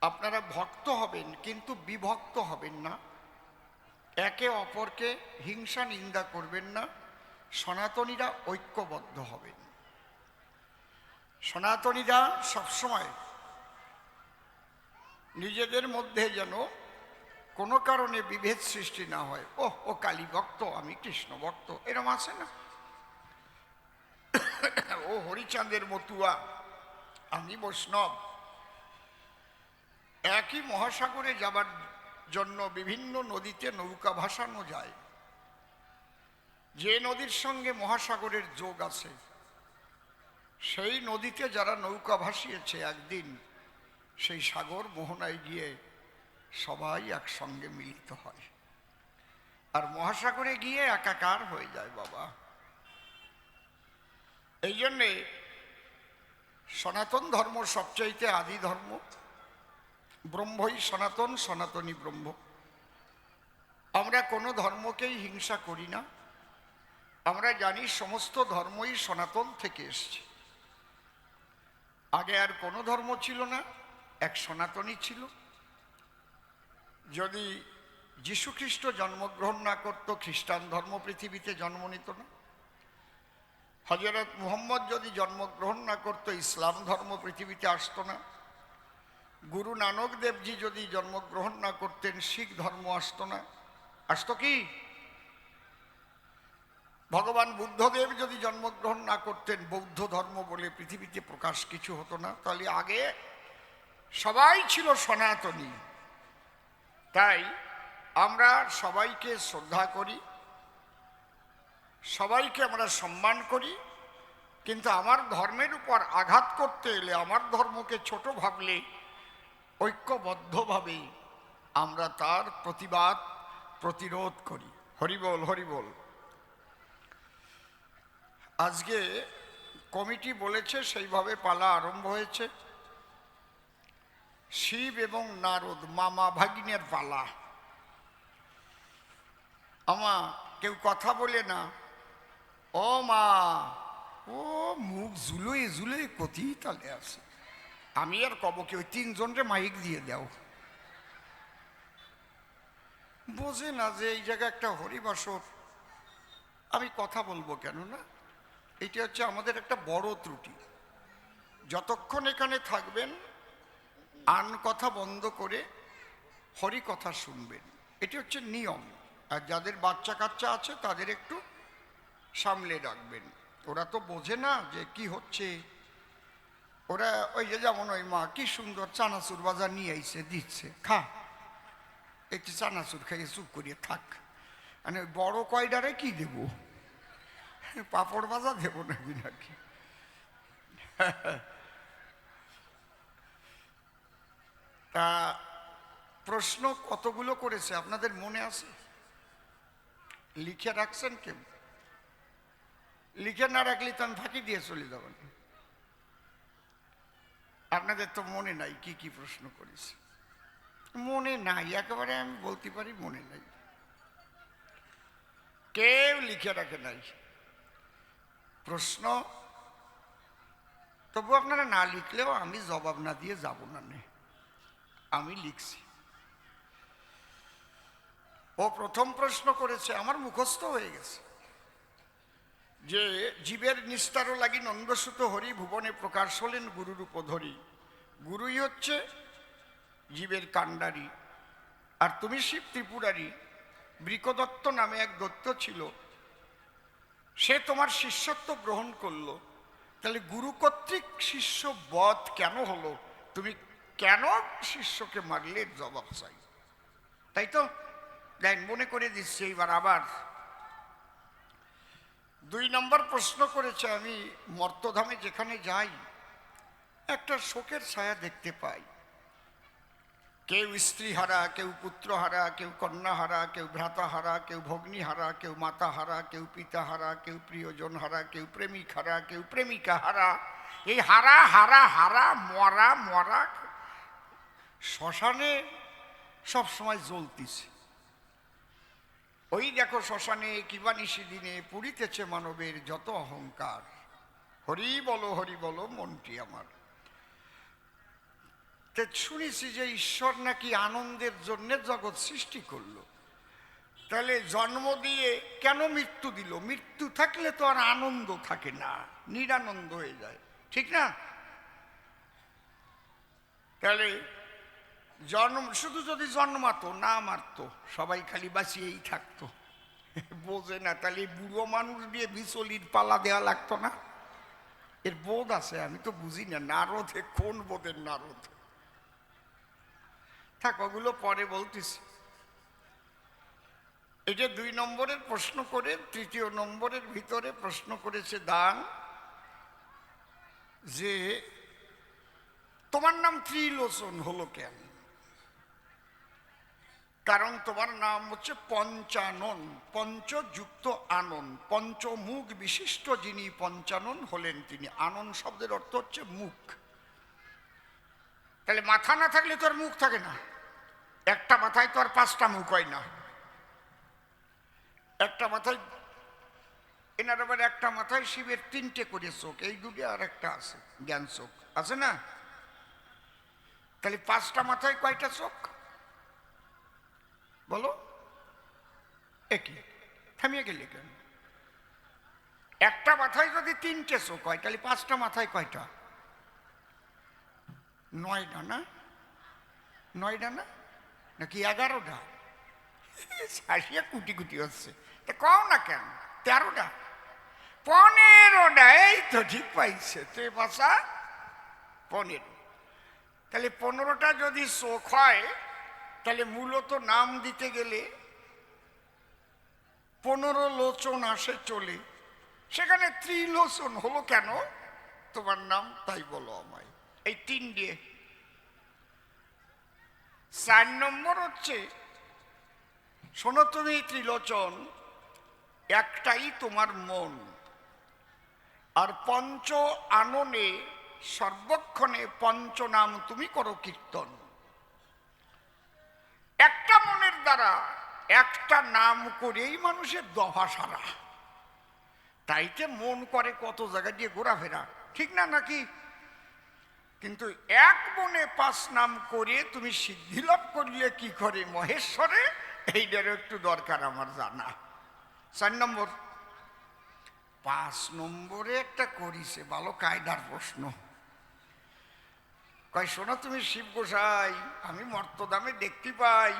আপনারা ভক্ত হবেন কিন্তু বিভক্ত হবেন না, একে অপরকে হিংসা নিন্দা করবেন না, সনাতনীরা ঐক্যবদ্ধ হবেন। সনাতনীরা সবসময় নিজেদের মধ্যে যেন কোনো কারণে বিভেদ সৃষ্টি না হয়। ও কালী ভক্ত, আমি কৃষ্ণ ভক্ত, এরম আছে না? ও হরিচাঁদের মতুয়া, আমি বৈষ্ণব। একই মহাসাগরে যাবার জন্য বিভিন্ন নদীতে নৌকা ভাসানো যায়। যে নদীর সঙ্গে মহাসাগরের যোগ আছে সেই নদীতে যারা নৌকা ভাসিয়েছে, একদিন সেই সাগর মোহনায় গিয়ে সবাই একসঙ্গে মিলিত হয়, আর মহাসাগরে গিয়ে একাকার হয়ে যায় বাবা। এই জন্যে সনাতন ধর্ম সবচাইতে আদি ধর্ম। ব্রহ্মই সনাতন, সনাতনী ব্রহ্ম। আমরা কোনো ধর্মকেই হিংসা করি না। আমরা জানি সমস্ত ধর্মই সনাতন থেকে এসছে। আগে আর কোনো ধর্ম ছিল না, এক সনাতনই ছিল। যদি যীশুখ্রিস্ট জন্মগ্রহণ না করত, খ্রিস্টান ধর্ম পৃথিবীতে জন্ম নিত না। হযরত মুহাম্মদ যদি জন্মগ্রহণ না করত, ইসলাম ধর্ম পৃথিবীতে আসতো না। গুরু নানক দেবজি যদি জন্মগ্রহণ না করতেন, শিখ ধর্ম আসতো না। আসতো কি? ভগবান বুদ্ধদেব যদি জন্মগ্রহণ না করতেন, বৌদ্ধ ধর্ম বলে পৃথিবীতে প্রকাশ কিছু হতো না। তাহলে আগে সবাই ছিল সনাতনী। তাই আমরা সবাইকে শ্রদ্ধা করি, সবাইকে আমরা সম্মান করি, কিন্তু আমার ধর্মের উপর আঘাত করতে এলে, আমার ধর্মকে ছোট ভাবলে ঐক্যবদ্ধভাবে আমরা তার প্রতিবাদ প্রতিরোধ করি। হরিবল হরিবল। আজকে কমিটি বলেছে, সেইভাবে পালা আরম্ভ হয়েছে। শিব এবং নারদ মামা ভাগিনের পালা। আমা কেউ কথা বলে না। ও মা, ও মুখ জুলোয় জুলোয় কতি তালে আছে। আমি আর কব কি, ওই তিনজনরে মাইক দিয়ে দাও। বোঝে না যে এই জায়গায় একটা হরিবাসর, আমি কথা বলবো কেন না? এটা হচ্ছে আমাদের একটা বড় ত্রুটি। যতক্ষণ এখানে থাকবেন আন কথা বন্ধ করে হরি কথা শুনবেন, এটি হচ্ছে নিয়ম। আর যাদের বাচ্চা কাচ্চা আছে তাদের একটু সামলে রাখবেন। ওরা তো বোঝে না যে কি হচ্ছে। ওরা ওই যে যেমন ওই মা কি সুন্দর চানাচুর বাজার নিয়ে আইছে, দিচ্ছে, খা, একটু চানাচুর খাইয়ে চুপ করিয়ে থাক। মানে ওই বড় কয়ডারে কি দেব? পাপড় ভাজা দেব নাকি নাকি? তা প্রশ্ন কতগুলো করেছে আপনাদের মনে আছে? লিখে রাখছেন কেউ? লিখে না রাখলে তো আমি ফাঁকি দিয়ে চলে যাব। আপনাদের তো মনে নাই কি কি প্রশ্ন করেছে। মনে নাই, একেবারে আমি বলতে পারি মনে নাই। কেউ লিখে রাখে নাই প্রশ্ন। তবু আপনারা না লিখলেও আমি জবাব না দিয়ে যাব না, আমি লিখছি। ও প্রথম প্রশ্ন করেছে, আমার মুখস্থ হয়ে গেছে, যে জীবের নিস্তারও লাগি নন্দসুত হরি, ভুবনে প্রকাশ হলেন গুরুরূপ ধরি। গুরুই হচ্ছে জীবের কাণ্ডারি, আর তুমি শিব ত্রিপুরারি। বৃকদত্ত নামে এক দত্ত ছিল, সে তোমার শিষ্যত্ব গ্রহণ করলো। তাহলে গুরু কর্তৃক শিষ্য বধ কেন হলো? তুমি কেন শিষ্যকে মারলে? জবাব চাই, তাই তো? দেন মনে করে দিচ্ছি এইবার আবার। 2 নম্বর প্রশ্ন করেছে, আমি মর্তধামে যেখানে যাই একটা শোকের ছায়া দেখতে পাই। কেউ স্ত্রী হারা, কেউ পুত্র হারা, কেউ কন্যা হারা, কেউ ভ্রাতা হারা, কেউ ভগ্নী হারা, কেউ মাতা হারা, কেউ পিতা হারা, কেউ প্রিয়জন হারা, কেউ প্রেমিক হারা, কেউ প্রেমিকা হারা। এই হারা হারা হারা মরা মরা শ্মশানে সব সময় জ্বলতিছে। ওই দেখো শ্মশানে কিবা নিশি দিনে পুরিতেছে মানবের যত অহংকার। হরি বলো মনটি আমার। তো শুনেছি যে ঈশ্বর নাকি আনন্দের জন্য জগৎ সৃষ্টি করলো। তাহলে জন্ম দিয়ে কেন মৃত্যু দিল? মৃত্যু থাকলে তো আর আনন্দ থাকে না, নিরানন্দ হয়ে যায়, ঠিক না? তাহলে জন্ম শুধু যদি জন্মাতো না মারতো, সবাই খালি বাঁচিয়েই থাকতো, বোঝে না। তাহলে বুড়ো মানুষ দিয়ে বিচলির পালা দেওয়া লাগতো না? এর বোধ আছে, আমি তো বুঝি না। নারদে কোন বোধের নারদ? থাক, ওগুলো পরে বলতেছি। এটা 2 নম্বরের প্রশ্ন করে 3য় নম্বরের ভিতরে প্রশ্ন করেছে দান যে তোমার নাম ত্রিলোচন হলো কেন? কারণ তোমার নাম হচ্ছে পঞ্চানন, পঞ্চযুক্ত আনন, পঞ্চমুখ বিশিষ্ট যিনি পঞ্চানন হলেন তিনি। আনন শব্দের অর্থ হচ্ছে মুখ। তাহলে মাথা না থাকলে তো আর মুখ থাকে না। একটা মাথায় তো আর 5টা মুখ হয় না। একটা মাথায়, এনার আবার একটা মাথায় শিবের 3টে করে চোখ, এই দুটো আর একটা আছে জ্ঞান চোখ, আছে না? তাহলে 5টা মাথায় কয়টা চোখ বলো? একই। থামিয়ে গেলে কেন? একটা মাথায় যদি 3টে চোখ হয় তাহলে 5টা মাথায় কয়টা? 9টা না? 9টা না, নাকি 11টা? শাসিয়া কুটি কুটি হচ্ছে। তা কও না কেন 13টা 15টা? এই তো ঠিক পাইছে তুই বাসা, 15। তাহলে 15টা যদি চোখ হয় তাহলে মূলত নাম দিতে গেলে 15 লোচন আসে চলে। সেখানে ত্রিলোচন হলো কেন তোমার নাম, তাই বলো আমায়। এই 3 দিয়ে। 4 নম্বর হচ্ছে, শোনো তুমি ত্রিলোচন, একটাই তোমার মন, আর পঞ্চ আননে সর্বক্ষণে পঞ্চনাম তুমি করো কীর্তন। একটা মনের দ্বারা একটা নাম করেই মানুষের দফা সারা। তাইতে মন করে কত জায়গা দিয়ে ঘোরাফেরা, ঠিক না নাকি? কিন্তু এক মনে 5 নাম করে তুমি সিদ্ধি লাভ করলে কি করে মহেশ্বরে, এইটারও একটু দরকার আমার জানা। 4 নম্বর। 5 নম্বরে একটা করিছে ভালো কায়দার প্রশ্ন। কয় শোনো তুমি শিব গোসাই, আমি মর্তদামে দেখতে পাই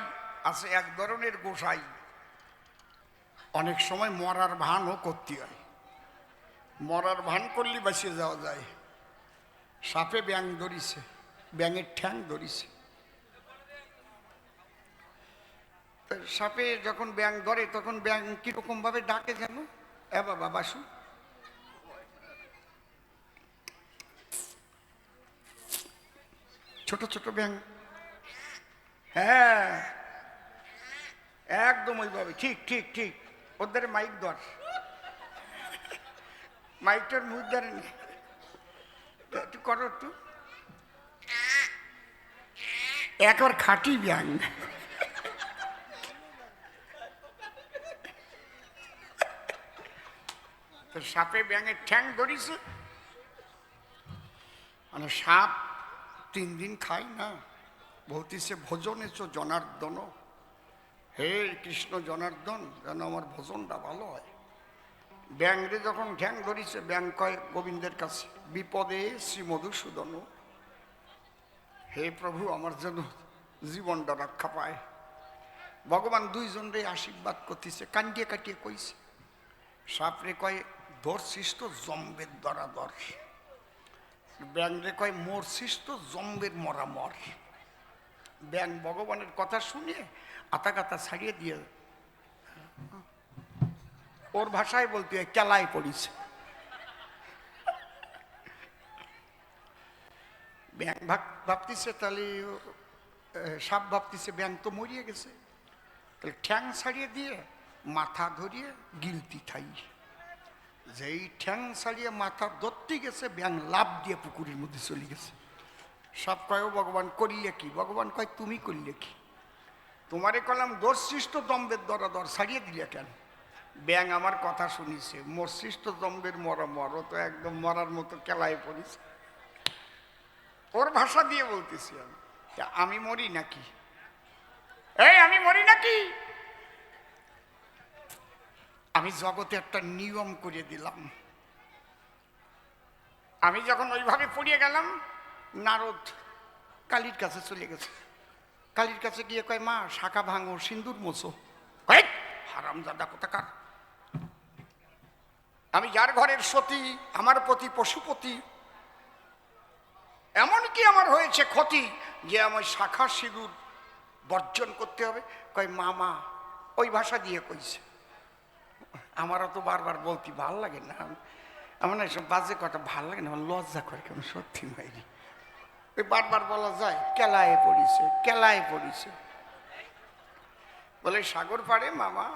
আছে এক ধরনের গোসাই, অনেক সময় মরার ভানও করতে হয়। মরার ভান করলে বাঁচিয়ে যাওয়া যায়। সাপে ব্যাং ধরিছে, ব্যাঙের ঠ্যাং ধরিছে। সাপে যখন ব্যাং ধরে তখন ব্যাং কিরকম ভাবে ডাকে যেন, এ বাবা বাসু, ছোট ছোট ব্যাং। হ্যাঁ একদম ওইভাবে, ঠিক ঠিক ঠিক। ওদের মাইক ধর, মাইকটার মুখ ধরে একটু করো, একটু একবার খাটি ব্যাং। তো সাপে ব্যাঙের ঠ্যাং ধরিছে, মানে সাপ 3 দিন খাই না, বলতিছে ভোজনে চো জনার্দন, হে কৃষ্ণ জনার্দন যেন আমার ভোজনটা ভালো হয়। ব্যাংরে যখন ঠ্যাং ধরিছে, ব্যাং কয় গোবিন্দের কাছে, বিপদে শ্রী মধুসূদন, হে প্রভু আমার যেন জীবনটা রক্ষা পায়। ভগবান 2 জনরে আশীর্বাদ করতেছে, কান্দিয়ে কাটিয়ে কইছে। সাপরে কয় ধরছিস তো জম্বের ধরা ধর, ব্যাংরে কয় মরছিস তো জম্বের মরা মর। ব্যাং ভগবানের কথা শুনে আতা কাতা ছাড়িয়ে দিয়ে ওর ভাষায় বলতে হয় কেলায় পড়িছে। ব্যাং ভাবতিছে তাহলে, সাপ ভাবতিছে ব্যাং তো মরিয়ে গেছে, তাহলে ঠ্যাং ছাড়িয়ে দিয়ে মাথা ধরিয়ে গিলতি থাই। যেই ঠ্যাং ছাড়িয়ে মাথা ধরতে গেছে, ব্যাং লাভ দিয়ে পুকুরের মধ্যে চলে গেছে। সাপ কয় ও ভগবান করলে কি? ভগবান কয় তুমি করলে কি? তোমারে কলাম দর্শিষ্ট দম্বের দরা দর ছাড়িয়ে দিলে কেন? ব্যাং আমার কথা শুনিছে, মরশিষ্ট দম্বের মরা মর, ও তো একদম মরার মতো কেলায় পড়িছে। ওর ভাষা দিয়ে বলতেছি আমি। আমি মরি নাকি? এই আমি মরি নাকি? আমি জগতে একটা নিয়ম করে দিলাম। আমি যখন ওইভাবে পড়িয়ে গেলাম, নারদ কালীর কাছে চলে গেছে। কালীর কাছে গিয়ে কয়, মা শাখা ভাঙো, সিন্দুর মোছো। হারামজাদা কোথাকার! আমি যার ঘরের সতী, আমার প্রতি পশুপতি, এমনকি আমার হয়েছে ক্ষতি যে আমার শাখা সিঁদুর বর্জন করতে হবে। কয় মামা ওই ভাষা দিয়ে কইছে। আমারও তো বারবার বলতে ভাল লাগে না, আমার না এসব বাজে কথা ভাল লাগে না, আমার লজ্জা করে কেন, সত্যি মাইরি। ওই বারবার বলা যায় কেলায় পড়িছে, কেলায় পড়িছে। বলে সাগর পাড়ে মামা।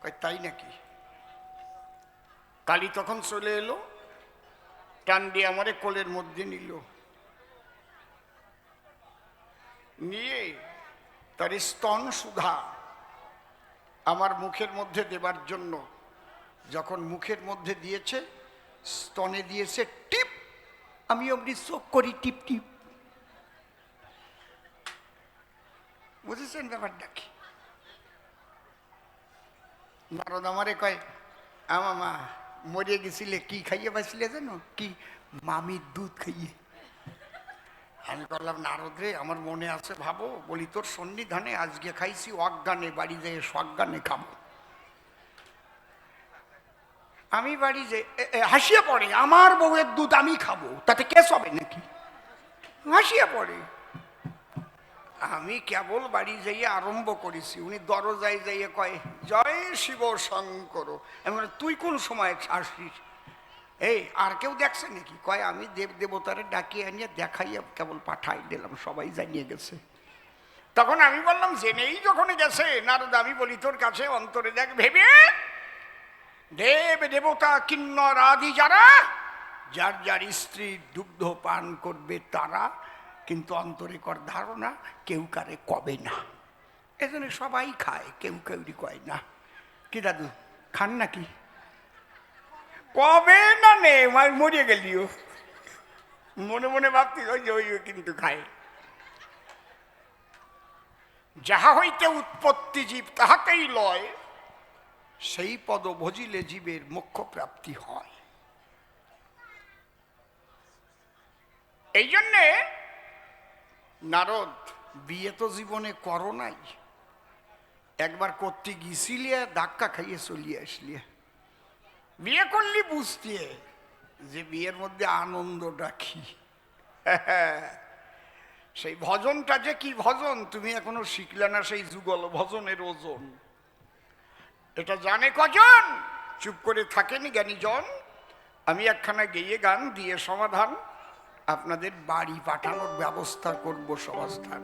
কয় তাই নাকি? কালী তখন চলে এলো, টান দিয়ে আমারে কোলের মধ্যে নিল, নিয়ে তার স্তন সুধা আমার মুখের মধ্যে দেবার জন্য যখন মুখের মধ্যে দিয়েছে, স্তনে দিয়েছে টিপ, আমি অমনি চোখ করি টিপ টিপ। বুঝেছেন ব্যাপারটা কি? নারদ আমারে কয়, আমা মা মরিয়ে গেছিলে, কি খাইয়ে পাইছিলে জানো? কি? মামির দুধ খাইয়ে। আমি বললাম, নারদ রে আমার মনে আছে, ভাবো। বলি তোর সন্নিধানে আজকে খাইছি অজ্ঞানে, বাড়ি যেয়ে সজ্ঞানে খাবো। আমি বাড়ি যে হাসিয়া পড়ে, আমার বউয়ের দুধ আমি খাবো, তাতে কেস হবে নাকি? হাসিয়া পড়ে। আমি কেবল বাড়ি যাইয়ে আরম্ভ করেছি, উনি দরজায় যাইয়ে কয়, জয় শিব শঙ্কর। আমি বলি, তুই কোন সময় আসিস? এই আর কেউ দেখছে নাকি? কয় আমি দেব দেবতারে ডাকিয়ে আনিয়ে দেখাইয়া কেবল পাঠাই দিলাম, সবাই জানিয়ে গেছে। তখন আমি বললাম, জেনেই যখন গেছে নারদ, আমি বলি তোর কাছে অন্তরে দেখ ভেবে, দেব দেবতা কিন্নর আদি যারা, যার যার স্ত্রী দুগ্ধ পান করবে তারা, কিন্তু অন্তরে কর ধারণা কেউ কারে কবে না। এজন্য সবাই খায়, কেউ কেউরি কয় না। কি দাদু খান নাকি? কবে না নে, মরিয়ে গেলিও। মনে মনে ভাবতি ওই যে ওই কিন্তু খায়। যাহা হইতে উৎপত্তি জীব তাহাকেই লয়, সেই পদ ভজিলে জীবের মোক্ষ প্রাপ্তি হয়। এই জন্যে নারদ, বিয়ে তো জীবনে করো নাই, একবার করতে গিয়েছিলিয়া, ধাক্কা খাইয়ে চলিয়ে আসলিয়া। বিয়ে করলি বুঝতে যে বিয়ের মধ্যে আনন্দটা কি। সেই ভজনটা যে কি ভজন তুমি এখনো শিখলে না, সেই যুগল ভজনের ওজন। এটা জানে কজন? চুপ করে থাকেনি জ্ঞানীজন। আমি একখানা গেয়ে গান দিয়ে সমাধান আপনাদের বাড়ি পাঠানোর ব্যবস্থা করব। সমাধান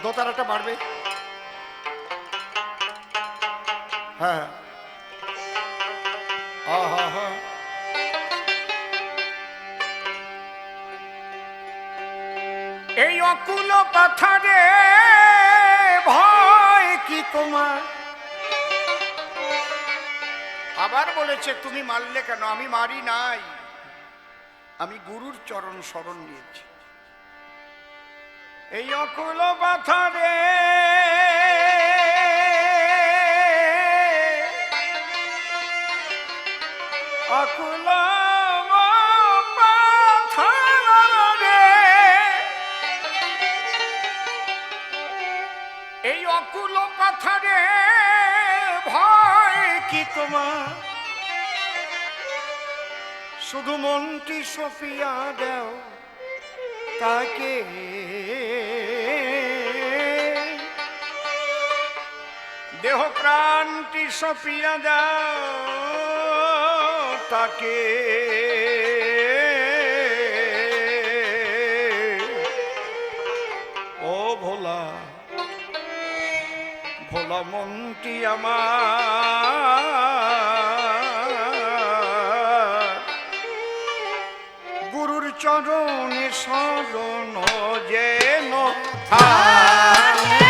দোতারাটা বাড়বে। হ্যাঁ এই অকুল পাথারে ভয় কি তোমার? আবার বলেছে, তুমি মারলে কেন? আমি মারি নাই, আমি গুরুর চরণ শরণ নিয়েছি। এই অকুল পাথারে অকুল পাথারে, এই অকুল পাথারে ভয় কি তোমার? শুধু মনটি সপিয়া দেও তাকে, দেহ প্রাণটি সপিয়া দাও তাকে। ও ভোলা ভোলা মনটি আমার, গুরুর চরণ চরণে শরণ যেন থাকে।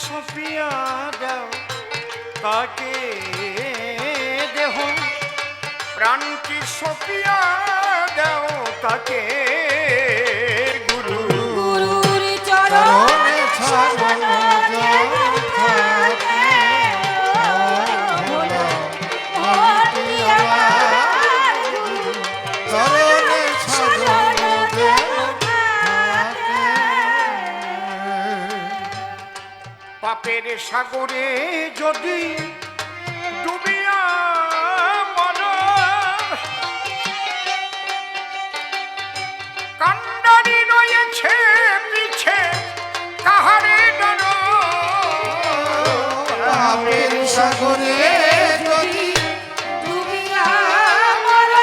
সপিয়া দাও তাকে দেহ, প্রাণটি সপিয়া দাও তাকে গুরু। গুরুর চরণে শরণ যেন থাকে, মনটি আমার গুরুর চরণে শরণ যেন থাকে। পাপের সাগরে যদি ডুবিয়া মর, কান্ডারি রয়েছে পিছে কাহারে ডর। পাপের সাগরে যদি ডুবিয়া মর,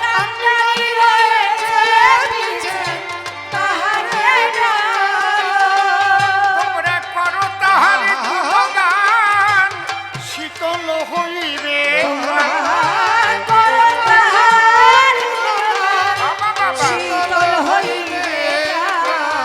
কান্ডারি রয়েছে পিছে কাহারে ডর। তোমরা করো তাহার গুণগান, শীতল হইবে শীতল হইবে।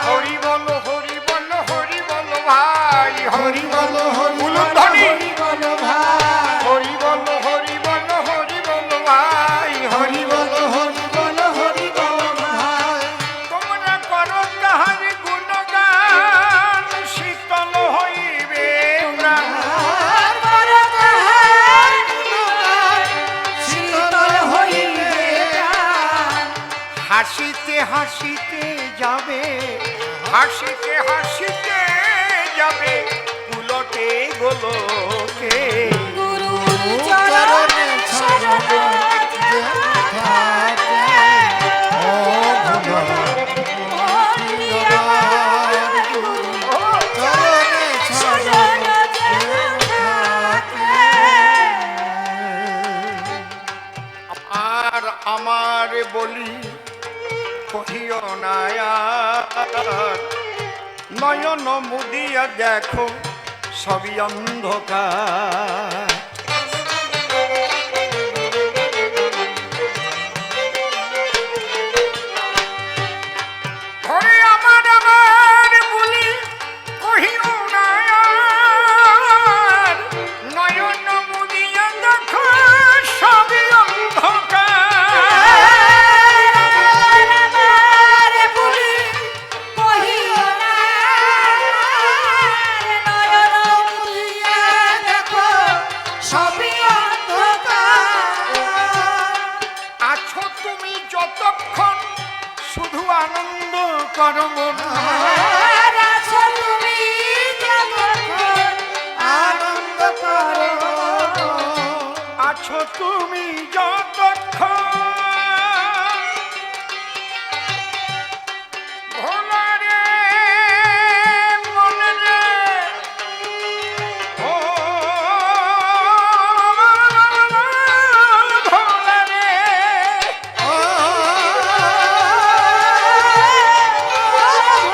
হরি বল হরি বল হরি বল ভাই, হরি বল হরি বল হরি বল ভাই, হরি বল হরি বল হরি বল ভাই, হরি বল। হরি বল হরি বল ভাই। তোমরা করো তাহার গুণগান, শীতল হইবে প্রাণ। শীতল হইবে প্রাণ। হাসিতে হাসিতে যাবে, হাসিতে হাসিতে যাবে পুলকে গোলকে। গুরুর চরণে শরণ যেন থাকে, মনটি আমার গুরুর চরণে শরণ যেন থাকে। আর আমার বলি কহিও না আর, নয়ন মুদিয়া দেখো সবই অন্ধকার। ঘরে আমার আমার বলি কহিও না আর, নয়ন মুদিয়া দেখো সবই অন্ধকার। আমার বলি কহিও না, নয়ন মুদিয়া দেখো সবই অন্ধকার। আছো তুমি যতক্ষণ শুধু আনন্দ করো মন। আর আছো তুমি যতক্ষণ আনন্দ করো, আছো তুমি যতক্ষণ ভোলা রে মন রে, ও ভোলা রে।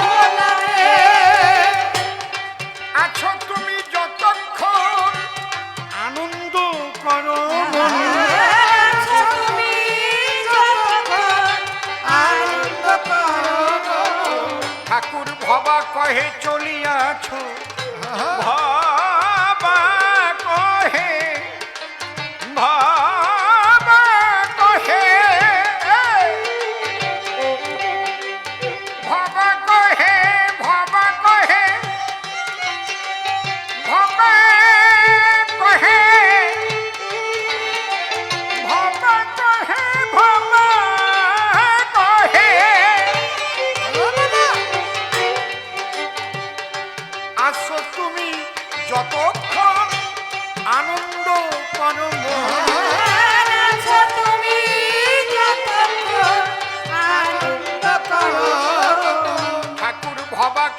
ভোলা রে। আছো তুমি যতক্ষণ আনন্দ করো মন। আছো তুমি যতক্ষণ আনন্দ করো, ঠাকুর ভবা কহে চলিয়াছ, ভবা কহে, ভবা কহে, ভবা কহে, ভবা কহে, ভবা কহে, ভবা কহে, ভবা কহে।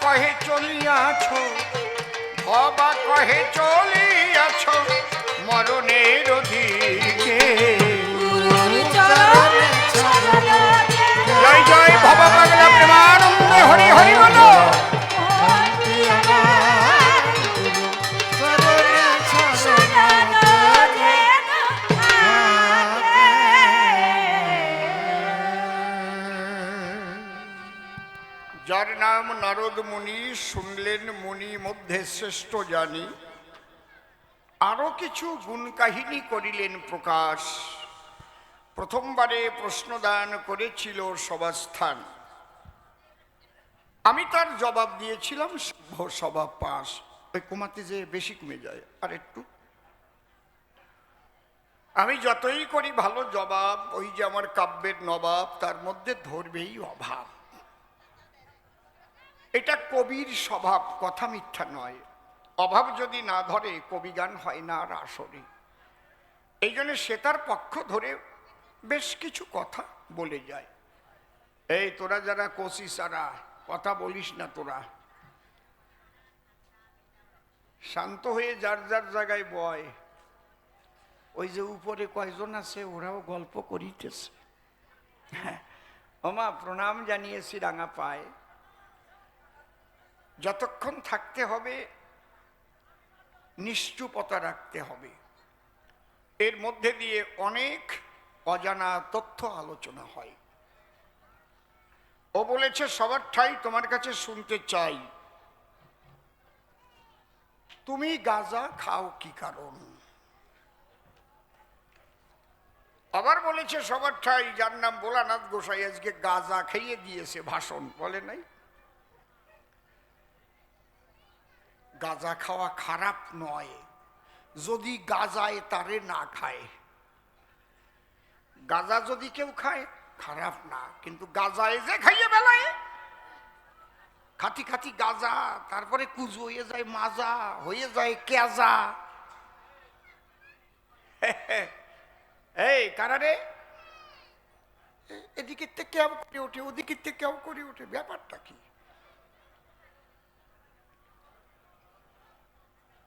কহে চলিয়াছ, ভবা কহে চলিয়াছ মরণের দিকে। গুরুর চরণে শরণ দে। জয় জয় ভবা পাগলা প্রেমানন্দ হরি হরি বলো। মনটি আমার শরণ দে আগে। যার নাম নারদ মুনি, শুনলেন মুনি মধ্যে শ্রেষ্ঠ জানি, আরো কিছু গুণ কাহিনী করিলেন প্রকাশ। প্রথমবারে প্রশ্নদান করেছিল সভাস্থান, আমি তার জবাব দিয়েছিলাম সভা পাস। ওই কমাতে যে বেশি কমে যায় আর একটু। আমি যতই করি ভালো জবাব, ওই যে আমার কাব্যের নবাব, তার মধ্যে ধরবেই অভাব। এটা কবির স্বভাব, কথা মিথ্যা নয়। অভাব যদি না ধরে কবিগান হয় না আর আসরে। এই জন্য সে তার পক্ষ ধরে বেশ কিছু কথা বলে যায়। এই তোরা যারা কোশিসারা, কথা বলিস না তোরা, শান্ত হয়ে যার যার জায়গায় বয়। ওই যে উপরে কয়জন আছে ওরাও গল্প করিতেছে। ওমা প্রণাম জানিয়েছি রাঙা পায়। যতক্ষণ থাকতে হবে নিশ্চুপতা রাখতে হবে। এর মধ্যে দিয়ে অনেক অজানা তথ্য আলোচনা হয়। ও বলেছে সবার ঠাই তোমার কাছে শুনতে চাই, তুমি গাঁজা খাও কি কারণ? আবার বলেছে সবার ঠাই যার নাম ভোলানাথ গোসাই আজকে গাঁজা খাইয়ে দিয়েছে ভাষণ, বলে নাই? গাঁজা খাওয়া খারাপ নয় যদি গাঁজায় তারে না খায়। গাঁজা যদি কেউ খায় খারাপ না, কিন্তু গাঁজায় যে খাইয়ে বেলায় খাতি খাতি গাঁজা, তারপরে কুজু হয়ে যায় মাজা, হয়ে যায় কেজা। এই কারারে, এদিকের থেকে কেউ করে ওঠে, ওদিকের থেকে কেউ করে ওঠে, ব্যাপারটা কি?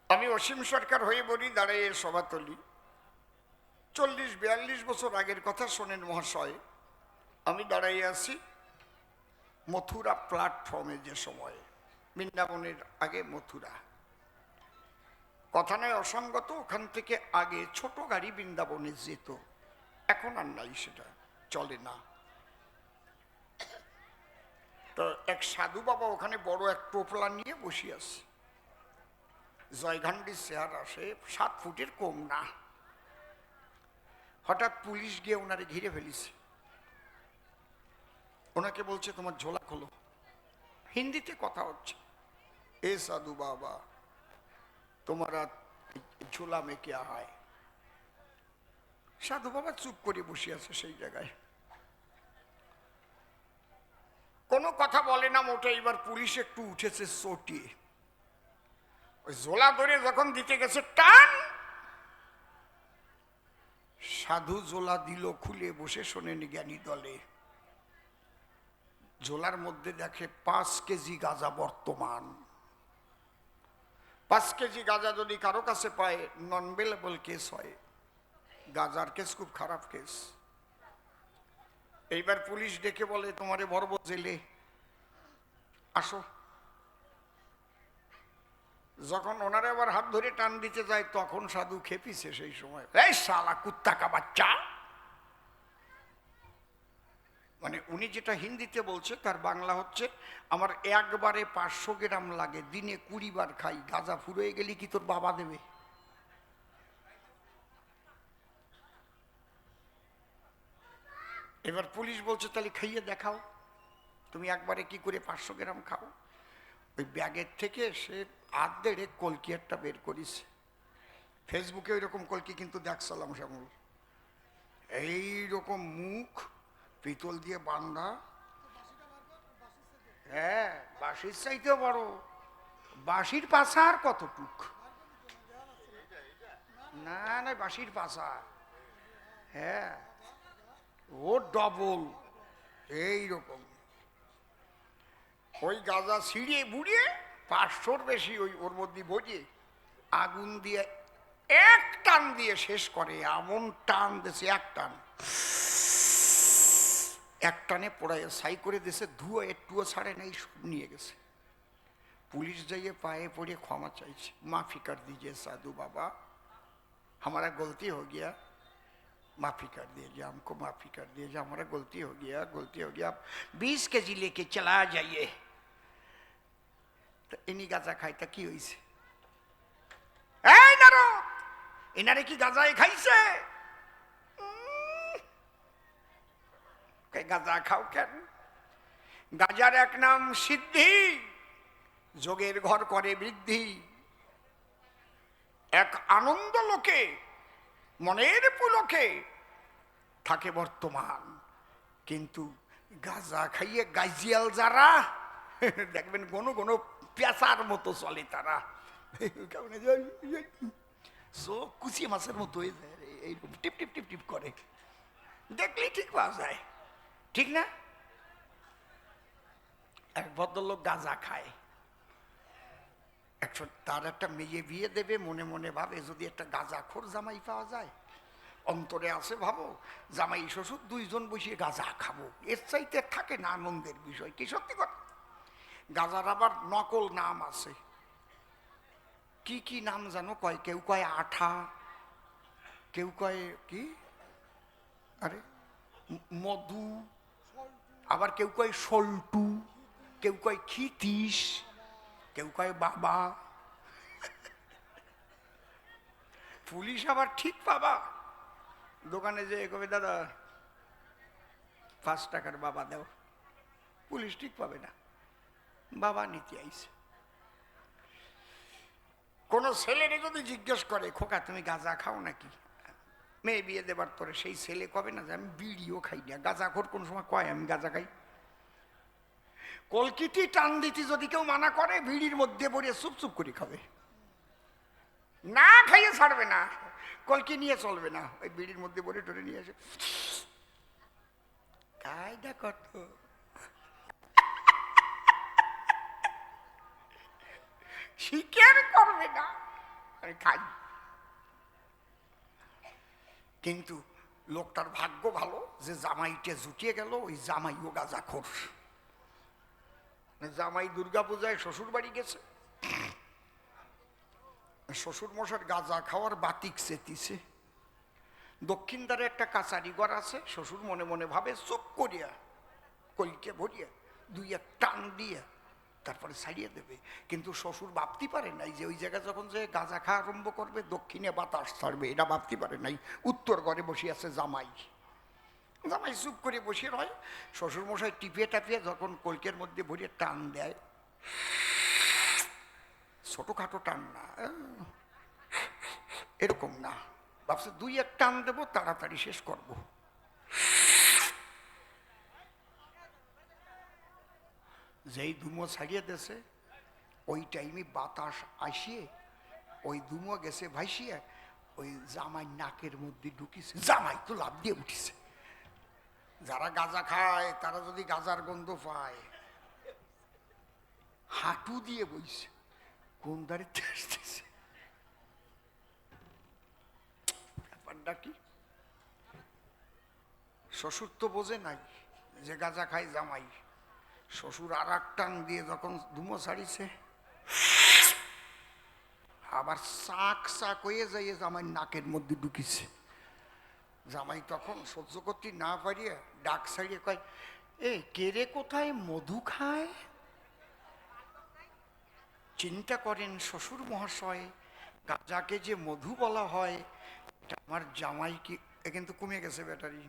আমি অসীম সরকার হয়ে বলি, দাঁড়িয়ে সভাতলি 40-42 বছর আগের কথা শোনেন মহাশয়। আমি দাঁড়াই আছি মথুরা প্ল্যাটফর্মে, যে সময় বৃন্দাবনের আগে মথুরা। কথা নয় অসঙ্গত, ওখান থেকে আগে ছোট গাড়ি বৃন্দাবনে যেত, এখন আর নাই, সেটা চলে না। তো এক সাধু বাবা ওখানে বড় এক টোপলা নিয়ে বসে আছে। জয়ঘান্ডির চেহারা, সে 7 ফুটের কম না। হঠাৎ পুলিশ গিয়ে ওনারে ঘিরে ফেলিছে। ওনাকে বলছে তোমার ঝোলা খোলো। হিন্দিতে কথা হচ্ছে। এ সাধু বাবা তোমারা ঝোলা মে কিয়া হয়? সাধু বাবা চুপ করে বসে আছে সেই জায়গায়, কোনো কথা বলে না মোটে। এবার পুলিশ একটু উঠেছে চটিয়ে, ওই ঝোলা ধরে যখন দিতে গেছে টান, সাধু ঝোলা দিল খুলে, বসে শোনেন জ্ঞানী দলে। ঝোলার মধ্যে দেখে 5 কেজি গাঁজা বর্তমান। 5 কেজি গাঁজা যদি কারো কাছে পায় নন বেলেবল কেস হয়। গাঁজার কেস খুব খারাপ কেস। এইবার পুলিশ ডেকে বলে তোমারে বর্ব জেলে, আসো। যখন ওনারা আবার হাত ধরে টান দিতে যায় তখন সাধু খেপিছে সেই সময়, এই শালা কুত্তা কা বাচ্চা। মানে উনি যেটা হিন্দিতে বলছে তার বাংলা হচ্ছে, আমার একবারে 500 গ্রাম লাগে, দিনে 20 বার খাই, গাঁজা ফুরোয় গেলি কি তোর বাবা দেবে? এবার পুলিশ বলছে তাহলে খাইয়ে দেখাও, তুমি একবারে কি করে 500 গ্রাম খাও? ওই ব্যাগের থেকে সে 1.5 কলকি একটা বের করিস। ফেসবুকে ওই রকম কলকি কিন্তু দেখছিলাম শ্যামল, এইরকম মুখ, পিতল দিয়ে বান্ধা। হ্যাঁ, বাঁশির চাইতেও বড়। বাঁশির পাশা আর কতটুক? না না, বাঁশির পাশা। হ্যাঁ, ও ডবল এইরকম। ওই গাঁজা ছিঁড়িয়ে বুড়িয়ে 500-র বেশি ওই ওর মধ্যে বজিয়ে আগুন দিয়ে এক টান দিয়ে শেষ করে। এমন টান দিয়েছে, এক টানে পোড়ায় ছাই করে দিয়েছে, ধুয়ো একটুও ছাড়ে নাই, সব নিয়ে গেছে। पुलिस जाइए पाए पड़े क्षमा चाहिए, माफ़ी कर दीजिए साधु बाबा, हमारा गलती हो गया, माफ़ी कर दीजिए, हमको माफ़ी कर दीजिए, हमारा गलती हो गया, 20 केजी लेके चला जाइए। तो इन्हीं गाजा खाई तो की हुई से इनारे की गाजा खाई से गाजा खाओ क्या? गाजार एक नाम सिद्धि, যোগের ঘর করে বৃদ্ধি, এক আনন্দ লোকে মনের পুলকে থাকে বর্তমান। কিন্তু গাঁজা খাইয়ে গাইজিয়াল যারা দেখবেন কোনো কোনো পেঁচার মতো চলে তারা, চোখ কুচি মাছের মতো হয়ে যায়, এইরকম টিপ টিপ টিপ টিপ করে, দেখলেই ঠিক পাওয়া যায়, ঠিক না? এক ভদ্রলোক গাঁজা খায়, তার একটা মেয়ে বিয়ে দেবে, মনে মনে ভাবে যদি একটা গাঁজাখোর জামাই পাওয়া যায়, অন্তরে আছে ভাবো জামাই শ্বশুর দুইজন বসিয়ে গাঁজা খাবো, এর চাইতে থাকে না আনন্দের বিষয় কি? সত্যি কথা। গাঁজার আবার নকল নাম আছে, কি কি নাম জানো? কয় কেউ কয় আঠা, কেউ কয় কি আরে মধু, আবার কেউ কয় সল্টু, কেউ কয় খিতিস, কেউ কয় বাবা। পুলিশ আবার ঠিক পাবা, দোকানে যে কবে দাদা 5 টাকার বাবা দাও, পুলিশ ঠিক পাবে না, বাবা নিতে আইছে। কোন ছেলেরে যদি জিজ্ঞেস করে খোকা তুমি গাঁজা খাও নাকি, মেয়ে বিয়ে দেবার তোরে, সেই ছেলে কবে না যে আমি বিড়িও খাই না। গাঁজাখোর কোন সময় কয় আমি গাঁজা খাই? কলকিটি টান দিতে যদি কেউ মানা করে, ভিড়ির মধ্যে পড়ে চুপ চুপ করে খাবে, না খাইয়ে ছাড়বে না, কলকি নিয়ে চলবে না, ওই বিড়ির মধ্যে পড়ে টরে নিয়ে আসে কায়দা কত, স্বীকার করবে না খাই। কিন্তু লোকটার ভাগ্য ভালো যে জামাইটা জুটিয়ে গেল, ওই জামাইও গাঁজাখোর। জামাই দুর্গা পূজায় শ্বশুর বাড়ি গেছে, শ্বশুর মশার গাঁজা খাওয়ার বাতিক চেতিছে, দক্ষিণ দ্বারে একটা কাছারি ঘর আছে, শ্বশুর মনে মনে ভাবে চুপ করিয়া কলকে ভরিয়া 2-1 টান দিয়ে তারপরে ছাড়িয়ে দেবে। কিন্তু শ্বশুর ভাবতে পারে নাই যে ওই জায়গায় যখন যে গাঁজা খাওয়া আরম্ভ করবে দক্ষিণে বাতাস ছাড়বে, এটা ভাবতে পারে নাই। উত্তর ঘরে বসে আছে জামাই, জামাই চুপ করে বসে রয়, শ্বশুর মশাই টিপিয়ে টাপিয়ে যখন কলকের মধ্যে ভরিয়ে টান দেয়, ছোটখাটো টান না, এরকম না, ভাবছে 2-1 টান দেবো তাড়াতাড়ি শেষ করব। যেই ধুমো ছাড়িয়ে দিয়েছে, ওই টাইমে বাতাস আসিয়ে ওই ধুমো গেছে ভাসিয়ে ওই জামাই নাকের মধ্যে ঢুকিছে, জামাই তো লাভ দিয়ে উঠিছে। যারা গাঁজা খায় তারা যদি গাঁজার গন্ধ পায় হাঁটু দিয়ে বইছে, কোন দাঁড়িয়ে আসতেছে, ব্যাপারটা কি? শ্বশুর তো বোঝে নাই যে গাঁজা খায় জামাই, শ্বশুর আর এক টান দিয়ে যখন ধুমো ছাড়িছে, আবার চাক চাক হয়ে যাইয়ে জামাই নাকের মধ্যে ঢুকিছে। জামাই তখন সহ্য করতে না পারিয়ে ডাক ছাড়িয়ে কয়, এ কেরে কোথায় মধু খায়? চিন্তা করেন শ্বশুর মহাশয়, গাঁজাকে যে মধু বলা হয়, আমার জামাই কি, এ কিন্তু কমে গেছে ব্যাটারি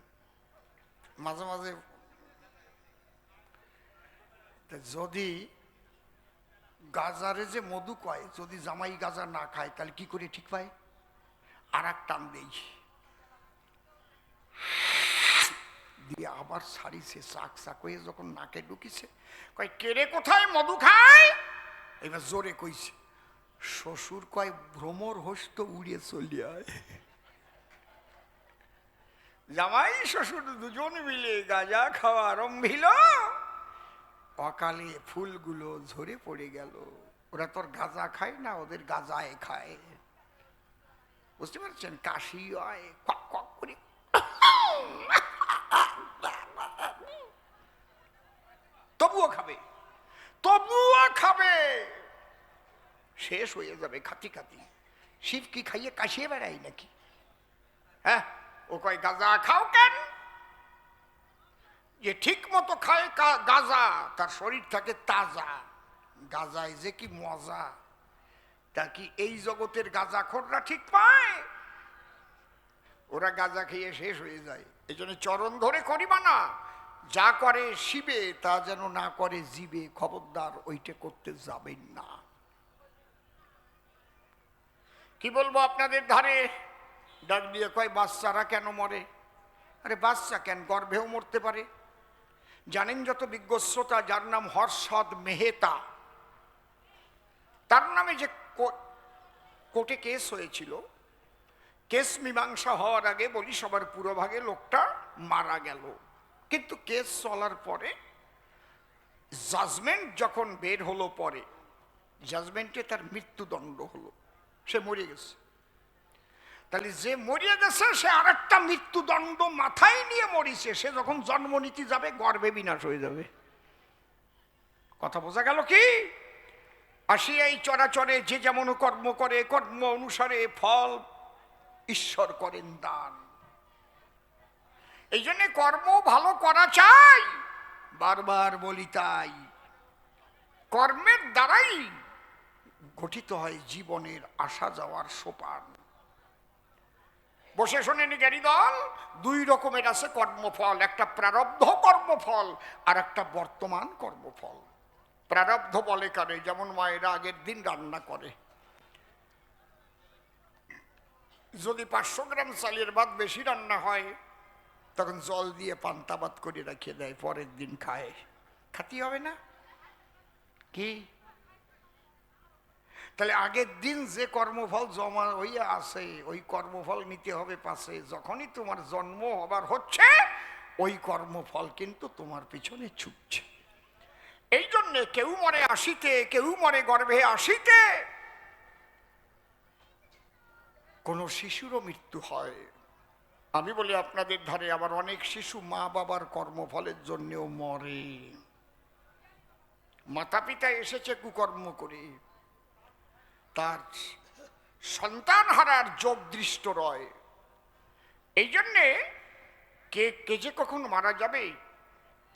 মাঝে মাঝে, যদি গাজারে যে মধু কয়, যদি জামাই গাজা না খায় তাহলে কি করে ঠিক পায়? আর এক টান দেই দিয়ে আবার ছাড়িছে, চাক চাক হয়ে যখন নাকে ঢুকিছে, কয় কেরে কোথায় মধু খায়? এবার জোরে কইছে, শ্বশুর কয় ভ্রমর হস্ত উড়িয়ে চলিয়ায়। জামাই শ্বশুর দুজন মিলে গাঁজা খাওয়া আরম্ভিল, অকালে ফুলগুলো ঝরে পড়ে গেল। ওরা তোর গাঁজা খায় না, ওদের গাঁজায় খায়। বুঝতে পারছেন? কাশি হয়, কক কক করে, তবুও খাবে, তবুও খাবে। শেষ হয়ে যাবে খাতি খাতি। শিব কি খাইয়ে কাশিয়ে বেড়াই নাকি? হ্যাঁ, ও কয় গাঁজা খাও কেন? যে ঠিক মতো খায় গাঁজা, তার শরীর থাকে তাজা। গাঁজায় যে কি মজা, তা কি এই জগতের গাঁজাখোররা ঠিক পায়? ওরা গাঁজা খেয়ে শেষ হয়ে যায়। এই জন্য চরণ ধরে করিবা না, যা করে শিবে তা যেন না করে জীবে। খবরদার ওইটা করতে যাবেন না। কি বলবো আপনাদের ধারে ডাক দিয়ে কয় বাচ্চারা কেন মরে? আরে বাচ্চা কেন, গর্ভেও মরতে পারে। জানেন যত বিজ্ঞশ্রোতা, যার নাম হর্ষদ মেহতা, তার নামে যে কোর্টে কেস হয়েছিল, কেস মীমাংসা হওয়ার আগে বলি সবার পুরোভাগে লোকটা মারা গেল। কিন্তু কেস চলার পরে জাজমেন্ট যখন বের হলো, পরে জাজমেন্টে তার মৃত্যুদণ্ড হলো, সে মরে গেছে। তাহলে যে মরিয়ে গেছে সে আর একটা মৃত্যুদণ্ড মাথায় নিয়ে মরিছে। সে যখন জন্ম নিতে যাবে গর্ভে বিনাশ হয়ে যাবে। কথা বোঝা গেল কি? আসিয়া এই চরাচরে যে যেমন কর্ম করে, কর্ম অনুসারে ফল ঈশ্বর করেন দান। এই জন্য কর্ম ভালো করা চাই, বারবার বলি তাই। কর্মের দ্বারাই গঠিত হয় জীবনের আসা যাওয়ার সোপান। বসে শোনেন জ্ঞানী দল, দুই রকমের আছে কর্মফল, একটা প্রারব্ধ কর্মফল আর একটা বর্তমান কর্মফল। প্রারব্ধ বলে কারে? যেমন মায়েরা আগের দিন রান্না করে, যদি 500 গ্রাম চালের ভাত বেশি রান্না হয় তখন জল দিয়ে পান্তা ভাত করে রাখিয়ে দেয়, পরের দিন খায়। খাতি হবে না কি? তাহলে আগের দিন যে কর্মফল জমা হইয়া আছে ওই কর্মফল নিতে হবে পাশে। যখনই তোমার জন্ম হবার হচ্ছে ওই কর্মফল কিন্তু তোমার পিছনে ছুটছে। এই জন্যে কেউ মরে 80-তে, কেউ মরে গর্ভে 80-তে। কোন শিশুরও মৃত্যু হয়। আমি বলি আপনাদের ধারে আবার অনেক শিশু মা বাবার কর্মফলের জন্যও মরে। মাতা পিতা এসেছে কুকর্ম করে, তার সন্তান হারার যোগ দৃষ্ট রয়। এই জন্যে কে যে কখন মারা যাবে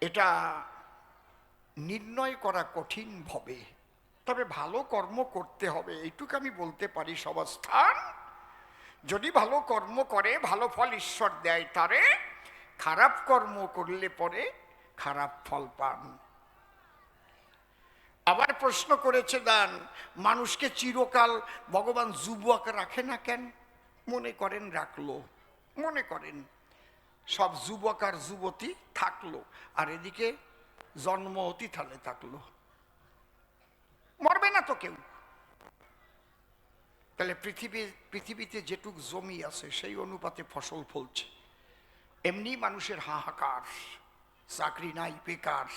এটা নির্ণয় করা কঠিন হবে। তবে ভালো কর্ম করতে হবে, এইটুকু আমি বলতে পারি। সবস্থান যদি ভালো কর্ম করে ভালো ফল ঈশ্বর দেয় তারে, খারাপ কর্ম করলে পরে খারাপ ফল পান। আবার প্রশ্ন করেছে দান, মানুষকে চিরকাল ভগবান যুবক রাখে না কেন? মনে করেন রাখলো, মনে করেন সব যুবক আর যুবতী থাকলো, আর এদিকে জন্ম অতি থালে থাকলো, মরবে না তো কেউ। তাহলে পৃথিবীতে যেটুক জমি আছে সেই অনুপাতে ফসল ফলছে। এমনি মানুষের হাহাকার, চাকরি নাই, বেকার।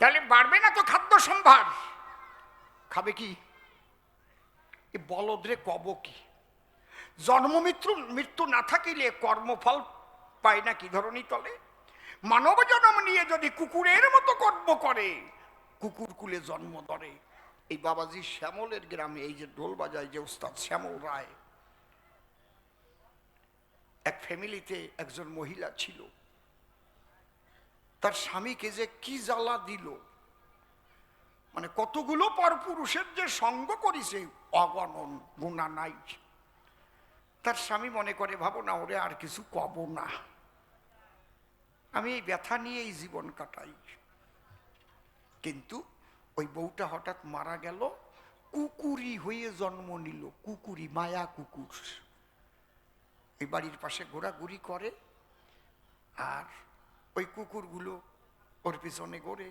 তাহলে বাড়বে না তো খাদ্য সম্ভার। খাবে কি? এ বলদরে কব কি? জন্ম মৃত্যু না থাকিলে কর্মফল পায় না কি ধরনী তলে? মানব জন্ম নিয়ে যদি কুকুরের মতো কর্ম করে, কুকুর কুলে জন্ম ধরে। এই বাবাজি শ্যামলের গ্রামে এই যে ঢোল বাজায় যে ওস্তাদ শ্যামল রায়, এক ফ্যামিলিতে একজন মহিলা ছিল, তার স্বামীকে যে কি জ্বালা দিল, মানে কতগুলো পরপুরুষের যে সঙ্গ করিছে অগণন, গুণা নাই। তার স্বামী মনে করে, ভাবো না ওরে আর কিছু কব না, আমি এই ব্যথা নিয়ে এই জীবন কাটাই। কিন্তু ওই বউটা হঠাৎ মারা গেল, কুকুরি হয়ে জন্ম নিল। কুকুরি, মায়া কুকুর, এই বাড়ির পাশে ঘোরাঘুরি করে, আর ওই কুকুরগুলো ওর পিছনে ঘোরে।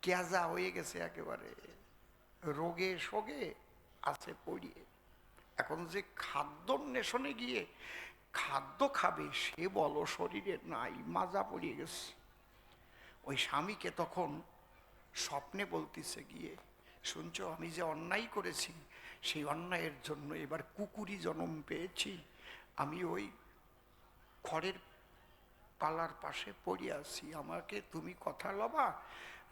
কেজা হয়ে গেছে একেবারে, রোগে শোগে আছে পড়িয়ে। এখন যে খাদ্য নেশনে গিয়ে খাদ্য খাবে সে বলো শরীরে নাই, মাজা পড়িয়ে গেছে। ওই স্বামীকে তখন স্বপ্নে বলতেছে গিয়ে, শুনছো আমি যে অন্যায় করেছি সেই অন্যায়ের জন্য এবার কুকুরই জন্ম পেয়েছি, আমি ওই খড়ের পালার পাশে পড়ে আছি, আমাকে তুমি কথা লবা,